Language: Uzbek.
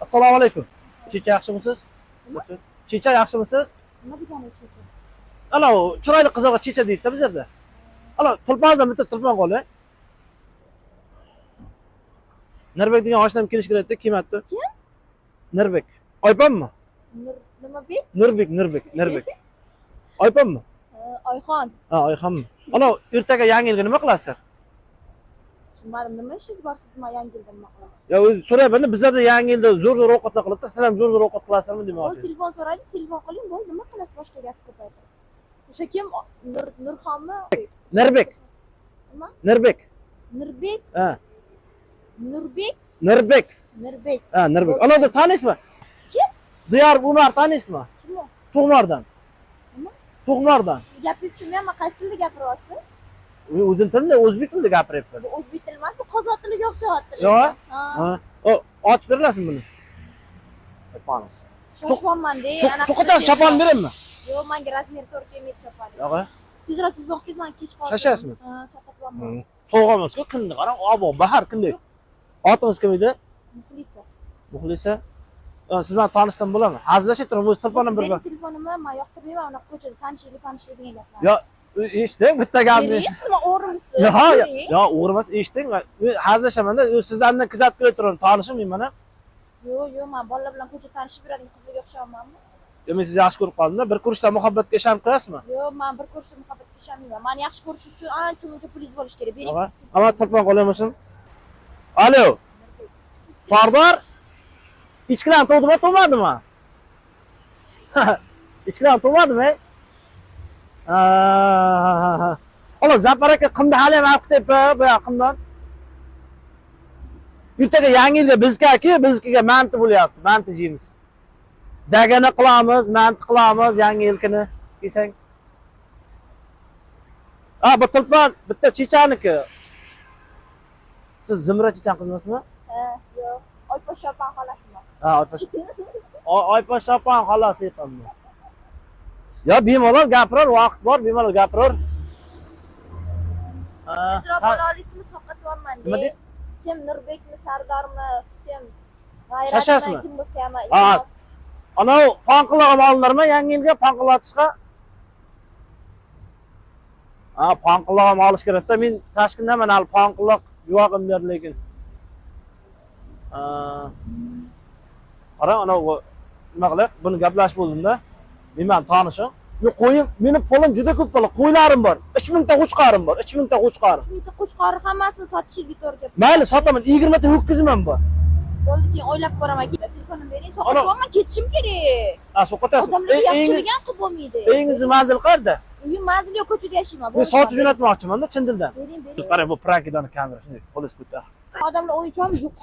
Assalomu alaykum. Checha yaxshimisiz? Checha yaxshimisiz? Nima degani checha? Ana chiroyli qizlarga checha deydi-da bu yerda. Ana tulpondan bitta tulpon qol. Nurbek degan oshnam kelish kerak-da, kelmabdi. Kim? Nurbek. Oypanmi? Nima bek? Nurbek. Oypanmi? Oyxon. Ha, Oyxonmi? Ana ertaga yangi yilga nima qilasiz? Tushunmadim, nima ishingiz bor sizma yangi yilda nima qilasiz? Ya o'zi so'rayapman-da, bizlarda yangi yilda zo'r ovqatlar qiladi-da, sizlar ham zo'r ovqat qilasizmi demoqchi. O'z telefon so'raydi, telefon qiling, bo'ldi, nima qilasiz boshqa gap ko'paytirib. O'sha kim? Nurxonmi? Nurbek. Nima? Nurbek. Nurbek? Ha. Nurbek? Ha, Nurbek. Ana da tanışma. Kim? Diyar Umar tanışma. Kim o? Tug'mardan. Nima? Tug'mardan. Siz gapingiz tushunmayapman, qaysi tilda gapiryapsiz? O'zim tilda, o'zbek tilida gapiryapman. Bu o'zbek tili emas, bu qozoq tiliga o'xshyapti. Yo'q. Ha. O, ochib beralasizmi buni? Yapamiz. Shoshmanman-da, ana. So'qotas chopon beraymi? Yo'q, menga razmer 4 kelmaydi chopadi. Yo'q. Tezroq siz men kech qoldim. Shashasizmi? Ha, saqatlanman. So'g'ib emas-ku, kunni qarang, abo, bahar kunday. Otingiz kim edi? Muxlisa. Muxlisa? Siz bilan tanishsam bo'ladimi? Hazillashib turib, o'z telefonim bir. Mening telefonimni men yoqtirmayman, unaqa ko'chada tanishlik degan gaplar. Yo, eshiting, bitta gapni. Beringizmi, o'g'rimisiz? Yo, o'g'rimas, eshiting. Hazillashaman-da, sizlardan kuzatib kela turaman, tanishmayman-a. Yo'q, men bolalar bilan ko'chada tanishib yuradigan qizlarga o'xshamaymanmi? Men sizni yaxshi ko'rib qoldim-da. Bir ko'rishdan muhabbatga ishonib qo'yasizmi? Yo'q, men bir ko'rishda muhabbatga ishonmayman. Meni yaxshi ko'rish uchun ancha-muncha pulingiz bo'lishi kerak. Bering. Ama telefon qo'yamisan? Alo. Sardor? İçkilen to'g'madimi? İçkilen to'g'madimi? Ola Zaffar aka qimni hali ham olib ketib, bu yoqimdan. Ertaga yangi yilga bizga manti bo'lyapti, manti yeymiz. Dagana qilamiz, manti qilamiz yangi yil kuni. Desang. Bu telefon bitta chechaniki. Siz Zimra chechan qizmasizmi? Yo'q. Oypa shopan xolasizmi? Ha, Oypa shopan xolos yiqamni. Ya bemalol gapirur, vaqt bor, bemalol gapirur. Tezroq bola olisizmi, soqatvorman-da. Nima deysiz? Kim Nurbekmi, Sardormi, kim? Shashasmi? Kim bo'lsa-ham. Ana panqiloq olinarmi yangi yilga panqilatishga? Panqiloq ham olish kerak-da. Men Toshkentda mana hali panqiloq juvog'im ber lekin. Qara, ana nima qilib, buni gaplashib bo'ldim-da. Men tanishim. Men qo'yim, meni pulim juda ko'p pul, qo'ylarim bor. 3000 ta qo'chqarim bor, 3000 ta qo'chqarim. 3000 ta qo'chqori hammasini sotishingizga to'g'ri keladi. Mayli, sotaman, 20 ta ho'kizim ham bor. Bo'ldi, keyin o'ylab ko'raman. Telefonimni bering, soqatvorman, ketishim kerak. So'qotasizmi? Odamlarga yaxshilik ham qilib bo'lmaydi. Uyingizni manzil qayerda? Uyim manzil yo'q, ko'chada yashayman. Men sotib jo'natmoqchiman-da, chin dildan. Bering. Qara, bu prankidani kamera shunday qo'lis bitta. Odamlar o'yinchoqmi yo'q.